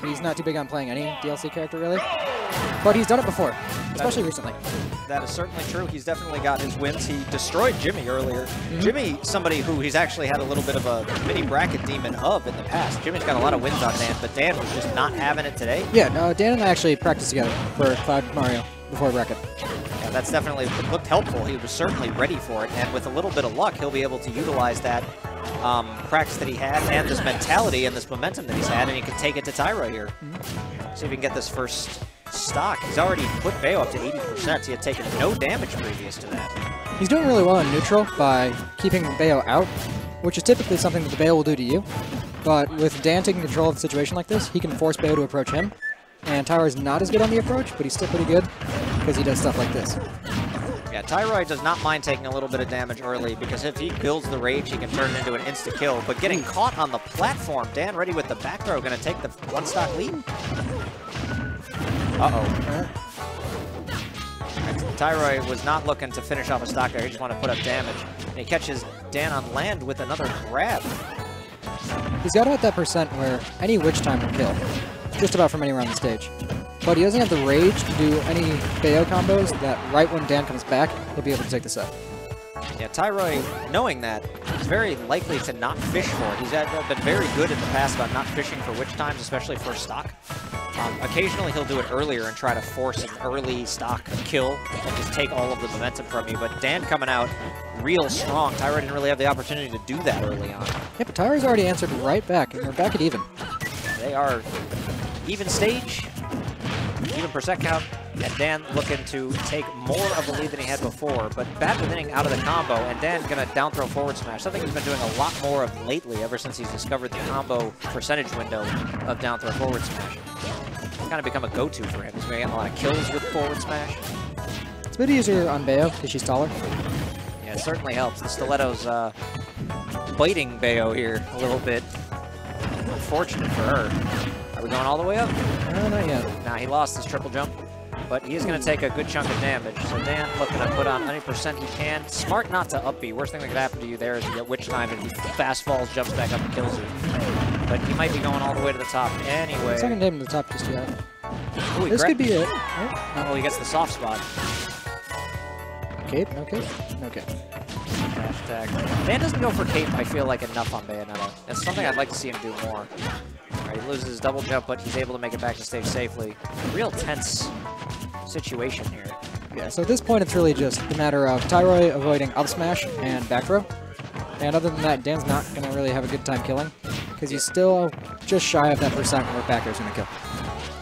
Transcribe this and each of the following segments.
He's not too big on playing any DLC character, really. But he's done it before, especially recently. That is certainly true. He's definitely got his wins. He destroyed Jimmy earlier. Jimmy, somebody who he's actually had a little bit of a mini bracket demon of in the past. Jimmy's got a lot of wins on Dan, but Dan was just not having it today. Yeah, no, Dan and I actually practiced together for Cloud Mario before bracket. Yeah, that's definitely looked helpful. He was certainly ready for it, and with a little bit of luck, he'll be able to utilize that practice that he had and this mentality and this momentum that he's had, and he can take it to Tyroy here. See if he can get this first stock. He's already put Bayo up to 80%. He had taken no damage previous to that. He's doing really well in neutral by keeping Bayo out, which is typically something that the Bayo will do to you. But with Dan taking control of the situation like this, he can force Bayo to approach him. And Tyroy's not as good on the approach, but he's still pretty good because he does stuff like this. Yeah, Tyroy does not mind taking a little bit of damage early because if he builds the rage, he can turn it into an insta-kill. But getting caught on the platform, Dan ready with the back throw, going to take the one-stock lead. Uh-oh. Tyroy was not looking to finish off a stock there. He just wanted to put up damage. And he catches Dan on land with another grab. He's got about that percent where any witch time will kill, just about from anywhere on the stage. But he doesn't have the rage to do any Bayo combos that right when Dan comes back, he'll be able to take the set. Yeah, Tyroy, knowing that, is very likely to not fish for it. He's been very good in the past about not fishing for witch times, especially for stock. Occasionally he'll do it earlier and try to force an early stock kill and just take all of the momentum from you. But Dan coming out real strong. Tyroy didn't really have the opportunity to do that early on. Yeah, but Tyroy's already answered right back, and they're back at even. They are even stage, even per set count, and Dan looking to take more of the lead than he had before, but bad winning out of the combo, and Dan gonna down throw forward smash, something he's been doing a lot more of lately ever since he's discovered the combo percentage window of down throw forward smash. It's kind of become a go-to for him. He's been getting a lot of kills with forward smash. It's a bit easier on Bayo because she's taller. Yeah, it certainly helps. The stiletto's biting Bayo here a little bit. Unfortunate for her. Are we going all the way up? No, not yet. Nah, he lost his triple jump, but he is going to take a good chunk of damage. So Dan looking to put on any percent he can. Smart not to up B. Worst thing that could happen to you there is you get witch time and he fast falls, jumps back up and kills you. But he might be going all the way to the top anyway. Second name to the top just yet. Ooh, This could be it. Oh, Oh, he gets the soft spot. cape? No cape? No cape. Hashtag. Dan doesn't go for cape, I feel like, enough on Bayonetta. It's something I'd like to see him do more. Right, he loses his double jump, but he's able to make it back to stage safely. Real tense situation here. Yeah, so at this point, it's really just a matter of Tyroy avoiding up smash and back throw. And other than that, Dan's not going to really have a good time killing, because he's still just shy of that percent where back throw's going to kill.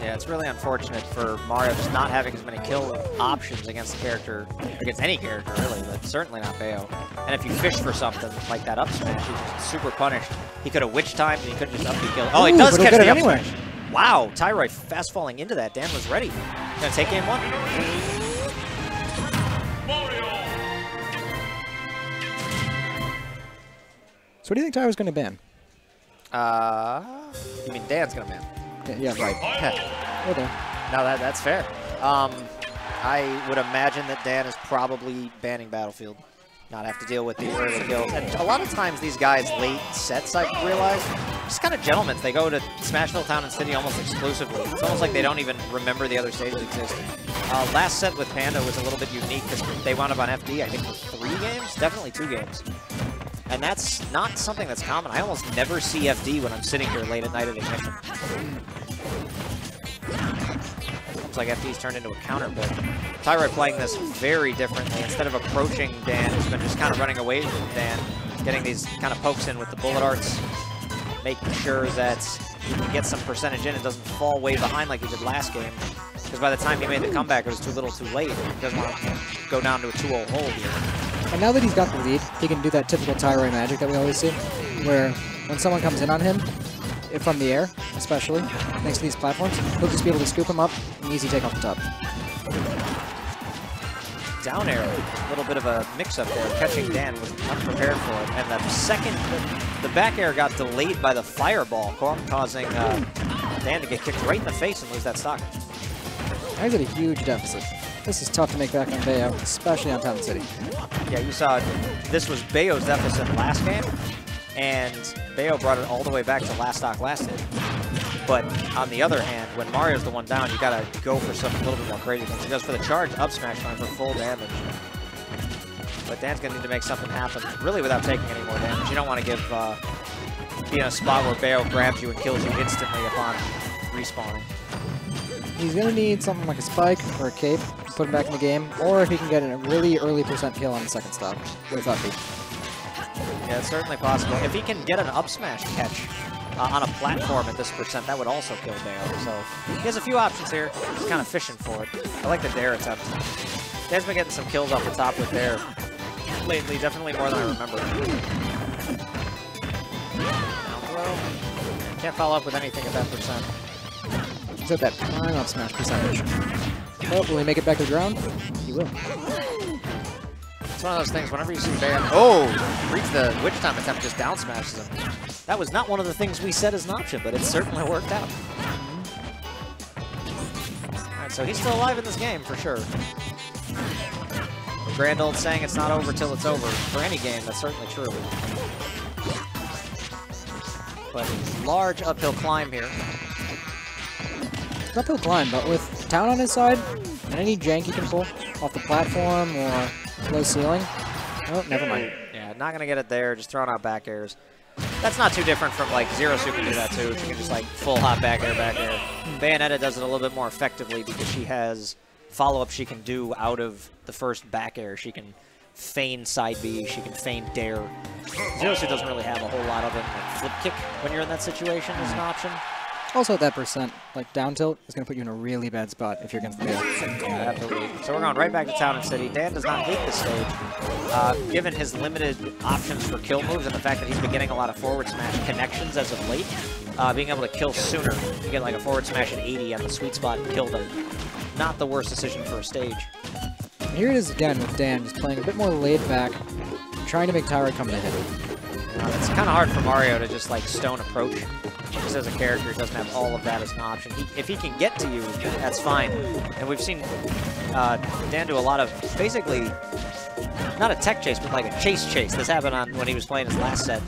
Yeah, it's really unfortunate for Mario just not having as many kill options against the character, against any character really, but certainly not Bayo. And if you fish for something like that up smash, he's just super punished. He could have witch timed and he could have just up the kill. Oh, he does catch the up smash. Wow, Tyroy fast falling into that. Dan was ready. Gonna take game one. So what do you think Tyroy's going to ban? You mean Dan's gonna ban? Yeah, right. Okay. No, that's fair. I would imagine that Dan is probably banning Battlefield. Not have to deal with the early kills. And a lot of times these guys late sets, I've realized, just kind of gentlemen. They go to Smashville Town and City almost exclusively. It's almost like they don't even remember the other stages exist. Last set with Panda was a little bit unique because they wound up on FD, I think, for 3 games? Definitely 2 games. And that's not something that's common. I almost never see FD when I'm sitting here late at night at Ignition. Looks like FD's turned into a counter, but Tyroy playing this very differently. Instead of approaching Dan, he's been just kind of running away from Dan, getting these kind of pokes in with the bullet arts, making sure that he can get some percentage in and doesn't fall way behind like he did last game. Because by the time he made the comeback, it was too little too late. He doesn't want to go down to a 2-0 hole here. And now that he's got the lead, he can do that typical Tyroy magic that we always see, where when someone comes in on him, from the air, especially, thanks to these platforms, he'll just be able to scoop him up and easy take off the top. Down air, a little bit of a mix-up there. Catching Dan was unprepared for it. And the second, the back air got delayed by the fireball, causing Dan to get kicked right in the face and lose that stock. Now he's at a huge deficit. This is tough to make back on Bayo, especially on Town City. Yeah, you saw this was Bayo's deficit last game, and Bayo brought it all the way back to last stock last hit. But on the other hand, when Mario's the one down, you gotta go for some a little bit more crazy things. He goes for the charge up smash time for full damage. But Dan's gonna need to make something happen, really without taking any more damage. You don't want to be in a spot where Bayo grabs you and kills you instantly upon respawning. He's going to need something like a spike or a cape to put him back in the game, or if he can get a really early % kill on the second stop with upbeat. Yeah, it's certainly possible. If he can get an up smash catch on a platform at this %, that would also kill Bayo. So he has a few options here. He's kind of fishing for it. I like the dare attempt. Dan's been getting some kills off the top with dare lately, definitely more than I remember. Down throw. Can't follow up with anything at that %. He's at that prime up smash percentage. Oh, will he make it back to the ground? He will. It's one of those things, whenever you see Bayo, reads the Witch Time attempt, just down smashes him. That was not one of the things we said as an option, but it certainly worked out. Alright, so he's still alive in this game, for sure. The grand old saying, it's not over till it's over. For any game, that's certainly true. But large uphill climb here. Uphill climb, but with Town on his side, and any jank he can pull off the platform or low ceiling. Oh, never mind. Yeah, not going to get it there, just throwing out back airs. That's not too different from, like, Zero Suit can do that, too. She can just, like, full hop back air, back air. Bayonetta does it a little bit more effectively because she has follow-up she can do out of the first back air. She can feign side B, she can feign dare. Zero Suit doesn't really have a whole lot of it. Like, flip kick when you're in that situation is an option. Also at that %, like down tilt is going to put you in a really bad spot if you're against the Bayo. Yeah, absolutely. So we're going right back to Town and City. Dan does not hate this stage. Given his limited options for kill moves and the fact that he's been getting a lot of forward smash connections as of late, being able to kill sooner, you get like a forward smash at 80 on the sweet spot and kill them. Not the worst decision for a stage. And here it is again with Dan, just playing a bit more laid back, trying to make Tyroy come to hit. It's kind of hard for Mario to just like stone approach. Just as a character, he doesn't have all of that as an option. If he can get to you, that's fine. And we've seen Dan do a lot of, basically, not a tech chase, but like a chase. This happened on when he was playing his last set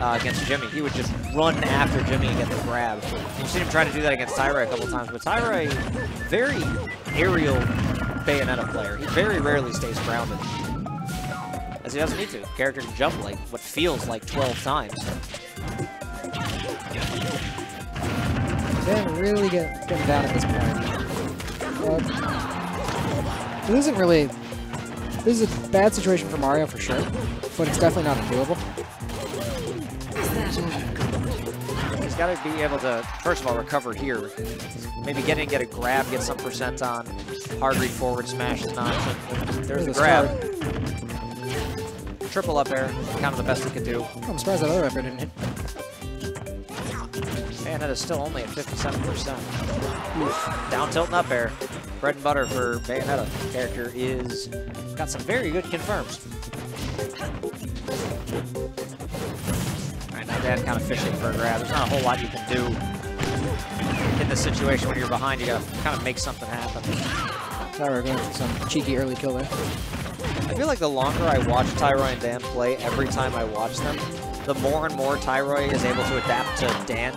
against Jimmy. He would just run after Jimmy and get the grab. You've seen him try to do that against Tyroy a couple times, but Tyroy, very aerial Bayonetta player. He very rarely stays grounded, as he doesn't need to. The character can jump like what feels like 12 times. Dan really getting down at this point. This is a bad situation for Mario for sure, but it's definitely not undoable. He's got to be able to, first of all, recover here. Maybe get a grab, get some % on. Hard read forward smash is not. There's the grab. Triple up air, kind of the best he could do. I'm surprised that other up air didn't hit. Bayonetta's still only at 57%. Oof. Down tilt and up air. Bread and butter for Bayonetta. Character is got some very good confirms. Alright, now Dan kind of fishing for a grab. There's not a whole lot you can do in this situation when you're behind. You gotta kind of make something happen. Tyroy going for some cheeky early kill there. I feel like the longer I watch Tyroy and Dan play, every time I watch them, the more and more Tyroy is able to adapt to Dan.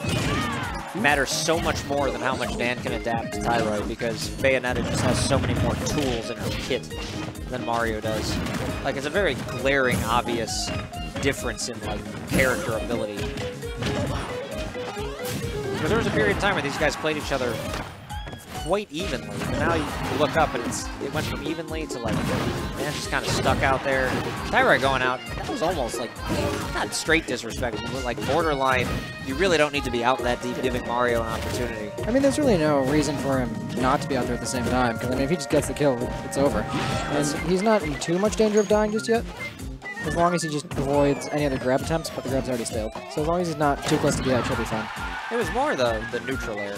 It matters so much more than how much Dan can adapt to Tyroy, because Bayonetta just has so many more tools in her kit than Mario does. Like, it's a very glaring, obvious difference in, like, character ability. Because there was a period of time where these guys played each other quite evenly. And now you look up and it went from evenly to like, man, just kind of stuck out there. Tyroy going out, that was almost like, not straight disrespectful, but like borderline, you really don't need to be out that deep giving Mario an opportunity. I mean, there's really no reason for him not to be out there at the same time, because I mean, if he just gets the kill, it's over. And he's not in too much danger of dying just yet, as long as he just avoids any other grab attempts, but the grab's already stalled. So as long as he's not too close to the edge, he'll be fine. It was more the neutral air.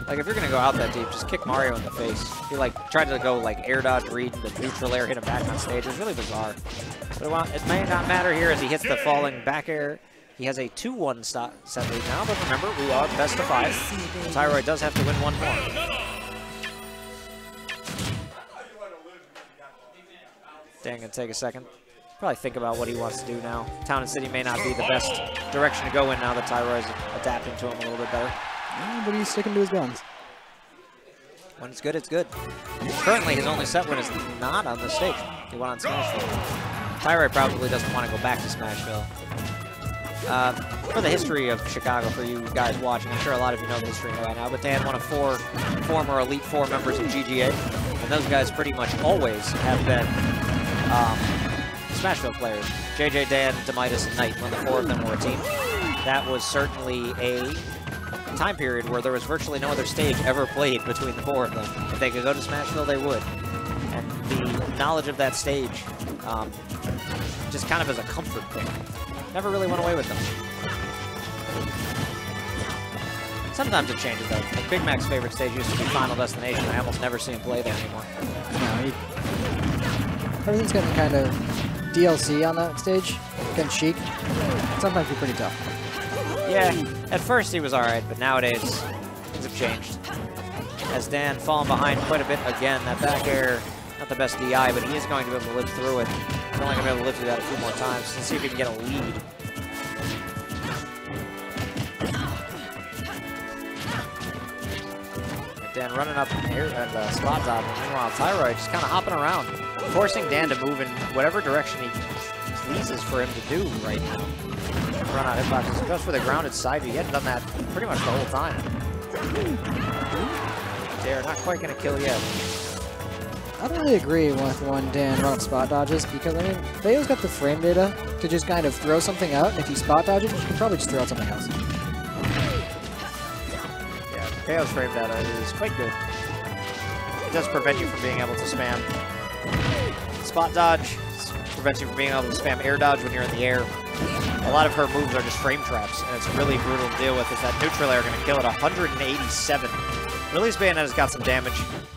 Like, if you're going to go out that deep, just kick Mario in the face. He, like, tried to go, like, air dodge, read the neutral air, hit him back on stage. It was really bizarre. But it may not matter here as he hits the falling back air. He has a 2-1 set lead now, but remember, we are best of 5. Tyroy does have to win one more. Dan gonna take a second. Probably think about what he wants to do now. Town and City may not be the best direction to go in now that Tyroy's adapting to him a little bit better. Yeah, but he's sticking to his guns. When it's good, it's good. Currently, his only set win is not on the stage. He won on Smashville. Tyroy probably doesn't want to go back to Smashville. For the history of Chicago, for you guys watching, I'm sure a lot of you know the history by now, but Dan, one of 4 former Elite Four members of GGA, and those guys pretty much always have been Smashville players. JJ, Dan, Demitis, and Knight, when the 4 of them were a team. That was certainly a time period where there was virtually no other stage ever played between the 4 of them. If they could go to Smashville, they would. And the knowledge of that stage, just kind of as a comfort thing, never really went away with them. Sometimes it changes though. Like Big Mac's favorite stage used to be Final Destination. I almost never see him play there anymore. No, everything's getting kind of DLC on that stage. Getting chic. Sometimes be pretty tough. Yeah, at first he was alright, but nowadays things have changed. As Dan falling behind quite a bit again, that back air, not the best DI, but he is going to be able to live through it. He's only going to be able to live through that a few more times. Let's see if he can get a lead. Dan running up air and spot dodge. Meanwhile, Tyroy just kind of hopping around, forcing Dan to move in whatever direction he pleases for him to do right now. Run out hitboxes. He goes for the grounded side view. He hadn't done that pretty much the whole time. Dare not quite going to kill yet. I don't really agree with when Dan run up spot dodges because, I mean, Bayo's got the frame data to just kind of throw something out, and if you spot dodge it, you can probably just throw out something else. Yeah, Bayo's frame data is quite good. It does prevent you from being able to spam spot dodge, prevents you from being able to spam air dodge when you're in the air. A lot of her moves are just frame traps, and it's really brutal to deal with. Is that neutral air going to kill at 187? At least Bayonetta's got some damage.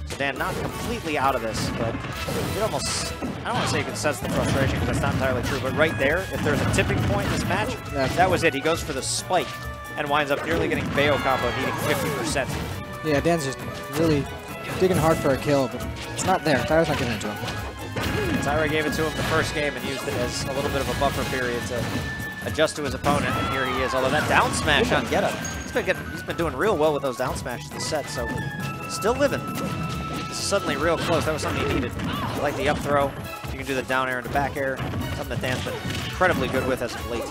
So Dan not completely out of this, but it almost, I don't want to say you can sense the frustration because that's not entirely true, but right there, if there's a tipping point in this match, that was it. He goes for the spike and winds up nearly getting Bayo combo, needing 50%. Yeah, Dan's just really digging hard for a kill, but it's not there. Tyro's not giving it to him. Tyroy gave it to him the first game and used it as a little bit of a buffer period to adjust to his opponent, and here he is. Although that down smash on Get Up, he's been doing real well with those down smashes this set, so still living. This is suddenly real close. That was something he needed. I like the up throw. You can do the down air and the back air. Something that Dan's been incredibly good with as of late.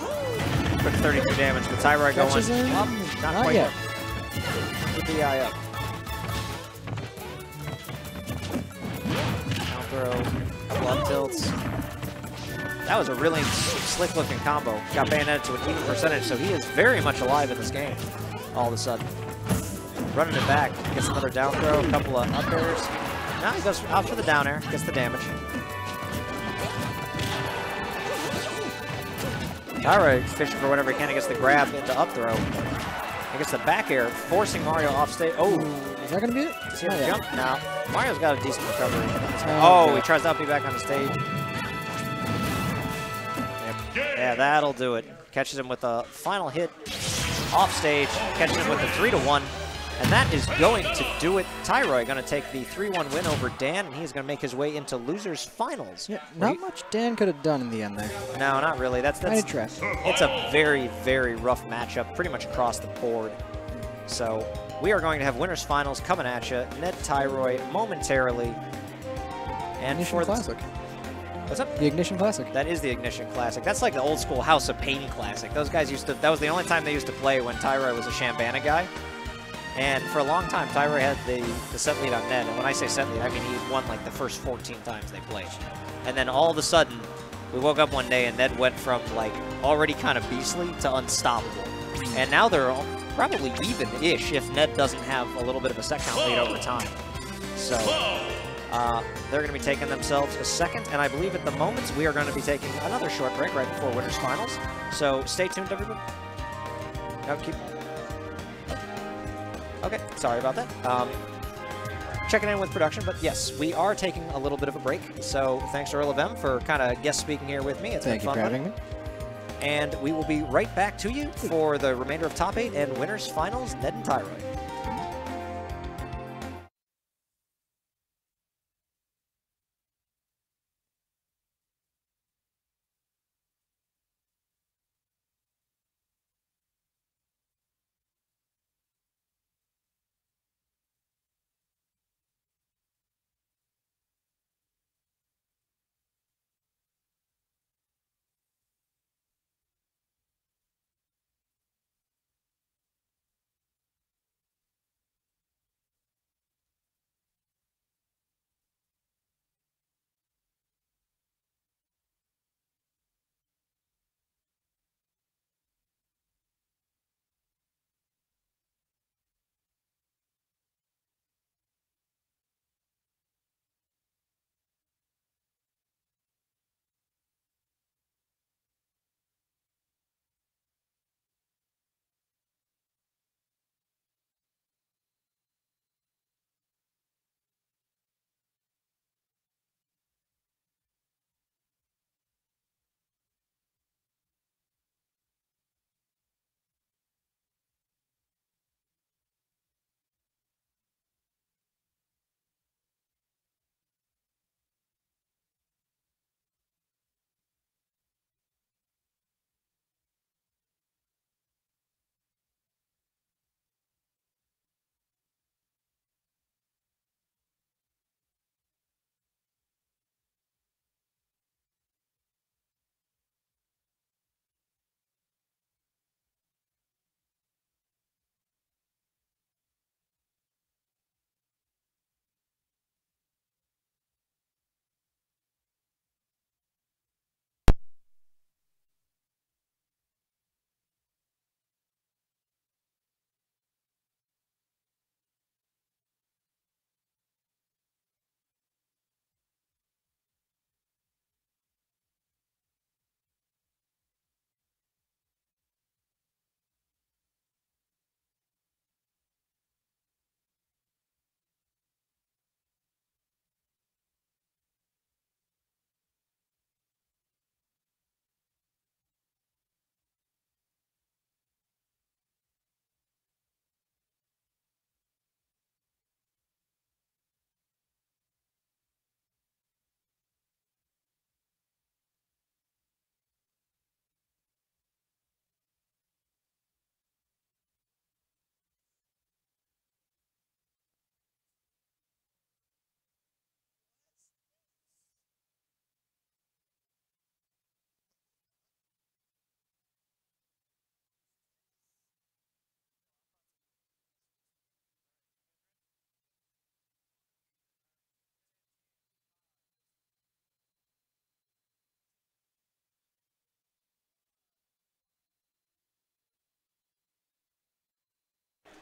Quick 32 damage, but Tyroy going up. Not quite yet. With the eye up. Down throw, blood tilts. That was a really slick-looking combo. Got Bayonetta to an even percentage, so he is very much alive in this game, all of a sudden. Running it back, gets another down throw, a couple of up airs. Now he goes out for the down air, gets the damage. Tyroy fishing for whatever he can, he gets the grab into up throw. He gets the back air, forcing Mario off stage. Oh, is that going to be it? Does he have a jump? No. Mario's got a decent recovery. Oh, he tries to up me back on the stage. Yeah, that'll do it. Catches him with a final hit off stage, catches him with a 3-1, and that is going to do it. Tyroy going to take the 3-1 win over Dan, and he's going to make his way into losers finals. Yeah, not much Dan could have done in the end there. No, not really. That's it's a very, very rough matchup, pretty much across the board. So we are going to have winners finals coming at you. Ned Tyroy momentarily, and Ignition for Classic. What's up? The Ignition Classic. That is the Ignition Classic. That's like the old school House of Pain Classic. Those guys used to, that was the only time they used to play when Tyroy was a Shambana guy. And for a long time, Tyroy had the set lead on Ned. And when I say set lead, I mean he won like the first 14 times they played. And then all of a sudden, we woke up one day and Ned went from like already kind of beastly to unstoppable. And now they're probably even-ish if Ned doesn't have a little bit of a set count lead over time. So they're going to be taking themselves a second, and I believe at the moment we are going to be taking another short break right before winners finals. So stay tuned, everybody. No, keep. Okay, sorry about that. Checking in with production, but yes, we are taking a little bit of a break. So thanks to Earl of M for kind of guest speaking here with me. It's been fun. Thank you for having me. And we will be right back to you for the remainder of Top 8 and winners finals, Ned and Tyroy.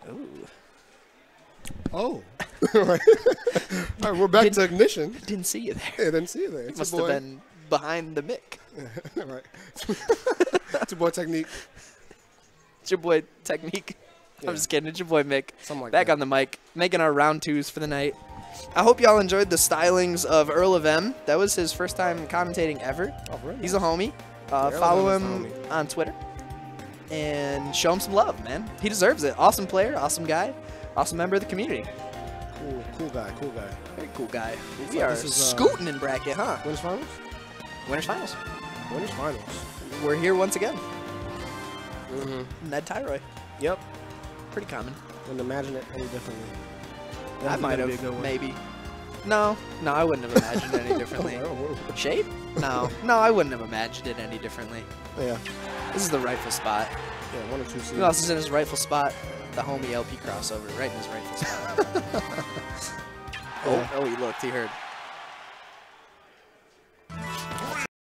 Ooh. Oh. All right, we're back to Ignition. Didn't see you there. Yeah, didn't see you there. Must have been behind the mic. All right. It's your boy Technique. It's your boy Technique. Yeah. I'm just kidding. It's your boy Mick. Something like Back that. on the mic, making our round 2s for the night. I hope y'all enjoyed the stylings of Earl of M. That was his first time commentating ever. Oh, really? He's a homie. Earl Follow of him M is a homie. on Twitter and show him some love, man. He deserves it. Awesome player, awesome guy, awesome member of the community. Cool guy. Very cool guy. Looks We like are this is, scooting in bracket, huh? Winners finals. Winners finals. Winners finals. We're here once again. Mm-hmm. Ned Tyroy. Yep. Pretty common. Wouldn't imagine it any differently. I might have, maybe. No, I wouldn't have imagined it any differently. Shape? No, I wouldn't have imagined it any differently. Yeah. This is the rightful spot. Yeah, 1 or 2 Who else is in his rightful spot? The homie LP crossover, right in his rightful spot. Oh, he looked, he heard.